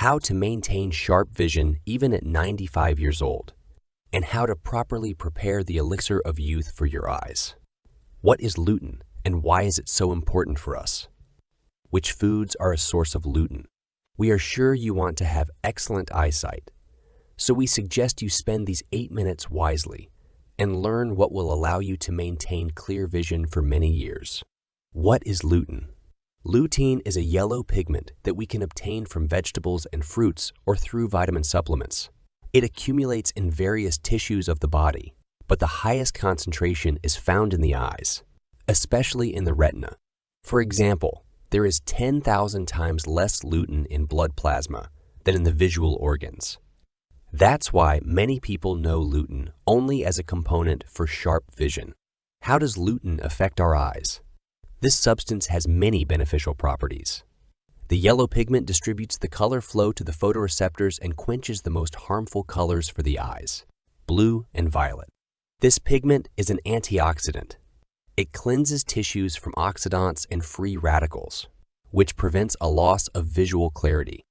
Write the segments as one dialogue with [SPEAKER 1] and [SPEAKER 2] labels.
[SPEAKER 1] how to maintain sharp vision even at 95 years old, and how to properly prepare the elixir of youth for your eyes. What is lutein and why is it so important for us? Which foods are a source of lutein? We are sure you want to have excellent eyesight, so we suggest you spend these 8 minutes wisely and learn what will allow you to maintain clear vision for many years. What is lutein? Lutein is a yellow pigment that we can obtain from vegetables and fruits or through vitamin supplements. It accumulates in various tissues of the body, but the highest concentration is found in the eyes, especially in the retina. For example, there is 10,000 times less lutein in blood plasma than in the visual organs. That's why many people know lutein only as a component for sharp vision. How does lutein affect our eyes? This substance has many beneficial properties. The yellow pigment distributes the color flow to the photoreceptors and quenches the most harmful colors for the eyes, blue and violet. This pigment is an antioxidant. It cleanses tissues from oxidants and free radicals, which prevents a loss of visual clarity.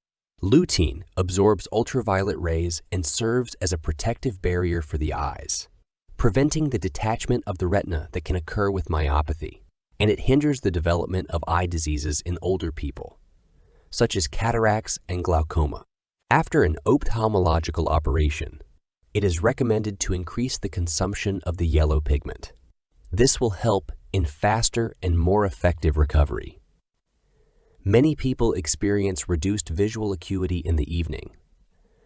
[SPEAKER 1] Lutein absorbs ultraviolet rays and serves as a protective barrier for the eyes, preventing the detachment of the retina that can occur with myopathy, and it hinders the development of eye diseases in older people, such as cataracts and glaucoma. After an ophthalmological operation, it is recommended to increase the consumption of the yellow pigment. This will help in faster and more effective recovery. Many people experience reduced visual acuity in the evening,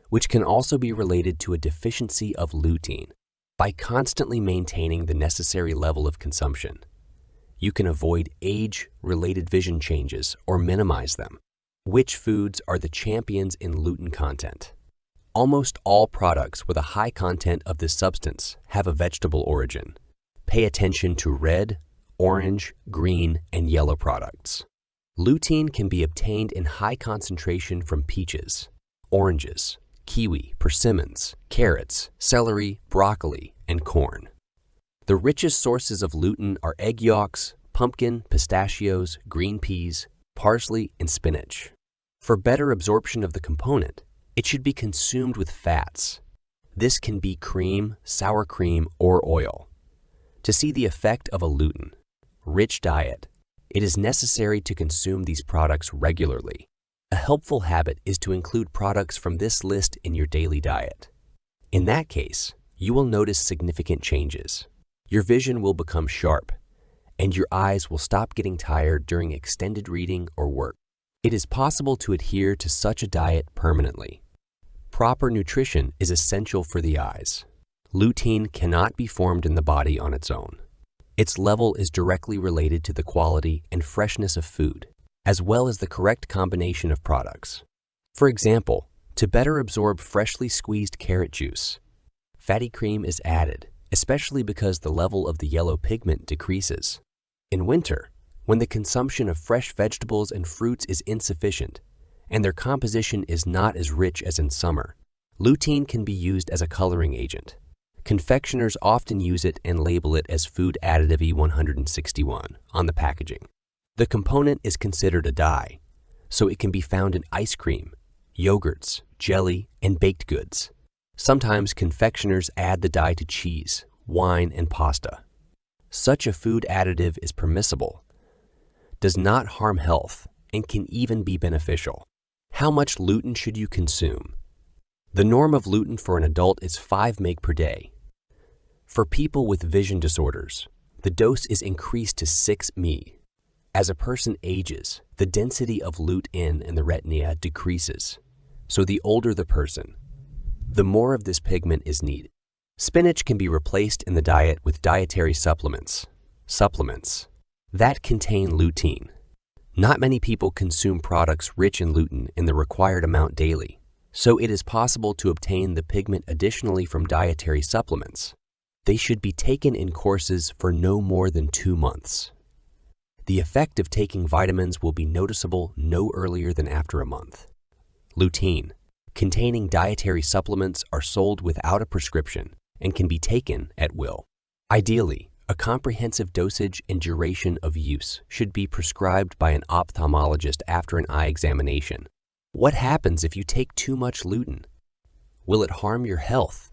[SPEAKER 1] which can also be related to a deficiency of lutein. By constantly maintaining the necessary level of consumption, you can avoid age-related vision changes or minimize them. Which foods are the champions in lutein content? Almost all products with a high content of this substance have a vegetable origin. Pay attention to red, orange, green, and yellow products. Lutein can be obtained in high concentration from peaches, oranges, kiwi, persimmons, carrots, celery, broccoli, and corn. The richest sources of lutein are egg yolks, pumpkin, pistachios, green peas, parsley, and spinach. For better absorption of the component, it should be consumed with fats. This can be cream, sour cream, or oil. To see the effect of a lutein-rich diet, it is necessary to consume these products regularly. A helpful habit is to include products from this list in your daily diet. In that case, you will notice significant changes. Your vision will become sharp, and your eyes will stop getting tired during extended reading or work. It is possible to adhere to such a diet permanently. Proper nutrition is essential for the eyes. Lutein cannot be formed in the body on its own. Its level is directly related to the quality and freshness of food, as well as the correct combination of products. For example, to better absorb freshly squeezed carrot juice, fatty cream is added, especially because the level of the yellow pigment decreases. In winter, when the consumption of fresh vegetables and fruits is insufficient, and their composition is not as rich as in summer, lutein can be used as a coloring agent. Confectioners often use it and label it as food additive E161 on the packaging. The component is considered a dye, so it can be found in ice cream, yogurts, jelly, and baked goods. Sometimes confectioners add the dye to cheese, wine, and pasta. Such a food additive is permissible, does not harm health, and can even be beneficial. How much lutein should you consume? The norm of lutein for an adult is 5 mg per day. For people with vision disorders, the dose is increased to 6 mg. As a person ages, the density of lutein in the retina decreases, so the older the person, the more of this pigment is needed. Spinach can be replaced in the diet with dietary supplements that contain lutein. Not many people consume products rich in lutein in the required amount daily, so it is possible to obtain the pigment additionally from dietary supplements. They should be taken in courses for no more than 2 months. The effect of taking vitamins will be noticeable no earlier than after a month. Lutein containing dietary supplements are sold without a prescription and can be taken at will. Ideally, a comprehensive dosage and duration of use should be prescribed by an ophthalmologist after an eye examination. What happens if you take too much lutein? Will it harm your health?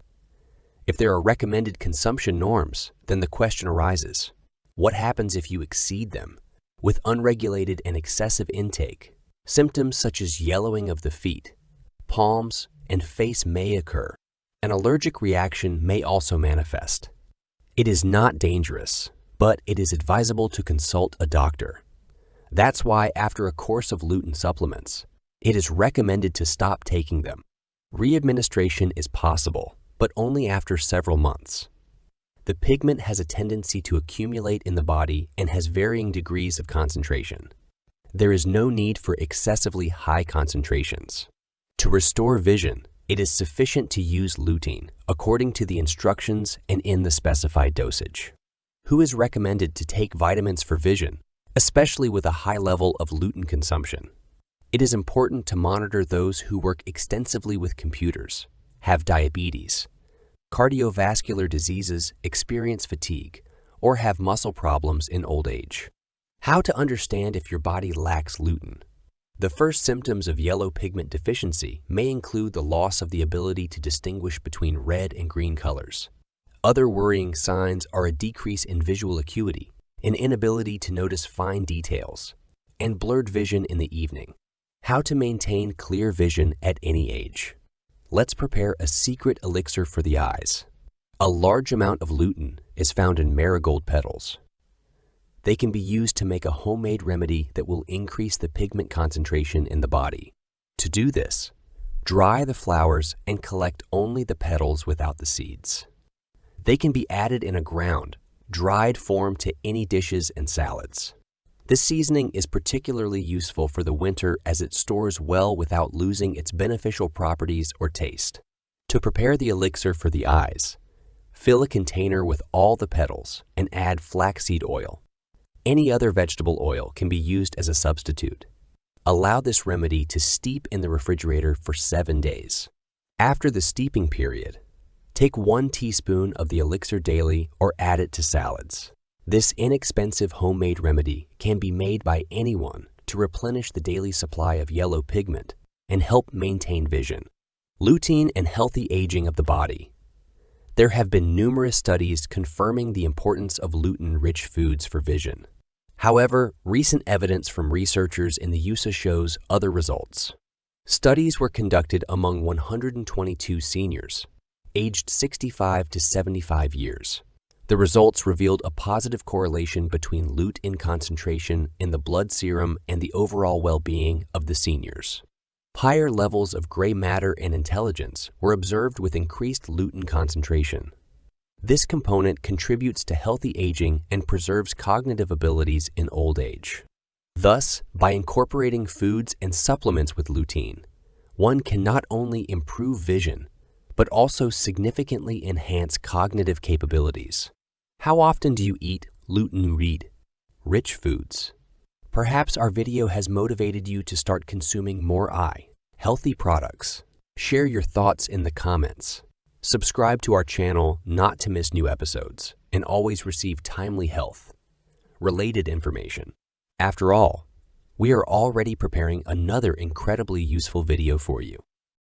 [SPEAKER 1] If there are recommended consumption norms, then the question arises, what happens if you exceed them? With unregulated and excessive intake, symptoms such as yellowing of the feet, palms, and face may occur. An allergic reaction may also manifest. It is not dangerous, but it is advisable to consult a doctor. That's why after a course of lutein supplements, it is recommended to stop taking them. Readministration is possible, but only after several months. The pigment has a tendency to accumulate in the body and has varying degrees of concentration. There is no need for excessively high concentrations. To restore vision, it is sufficient to use lutein according to the instructions and in the specified dosage. Who is recommended to take vitamins for vision, especially with a high level of lutein consumption? It is important to monitor those who work extensively with computers, have diabetes, cardiovascular diseases, experience fatigue, or have muscle problems in old age. How to understand if your body lacks lutein? The first symptoms of yellow pigment deficiency may include the loss of the ability to distinguish between red and green colors. Other worrying signs are a decrease in visual acuity, an inability to notice fine details, and blurred vision in the evening. How to maintain clear vision at any age? Let's prepare a secret elixir for the eyes. A large amount of lutein is found in marigold petals. They can be used to make a homemade remedy that will increase the pigment concentration in the body. To do this, dry the flowers and collect only the petals without the seeds. They can be added in a ground, dried form to any dishes and salads. This seasoning is particularly useful for the winter as it stores well without losing its beneficial properties or taste. To prepare the elixir for the eyes, fill a container with all the petals and add flaxseed oil. Any other vegetable oil can be used as a substitute. Allow this remedy to steep in the refrigerator for 7 days. After the steeping period, take 1 teaspoon of the elixir daily or add it to salads. This inexpensive homemade remedy can be made by anyone to replenish the daily supply of yellow pigment and help maintain vision. Lutein and healthy aging of the body. There have been numerous studies confirming the importance of lutein-rich foods for vision. However, recent evidence from researchers in the USA shows other results. Studies were conducted among 122 seniors, aged 65 to 75 years. The results revealed a positive correlation between lutein concentration in the blood serum and the overall well-being of the seniors. Higher levels of gray matter and intelligence were observed with increased lutein concentration. This component contributes to healthy aging and preserves cognitive abilities in old age. Thus, by incorporating foods and supplements with lutein, one can not only improve vision, but also significantly enhance cognitive capabilities. How often do you eat lutein-rich foods? Perhaps our video has motivated you to start consuming more healthy products. Share your thoughts in the comments. Subscribe to our channel not to miss new episodes and always receive timely health-related information. After all, we are already preparing another incredibly useful video for you.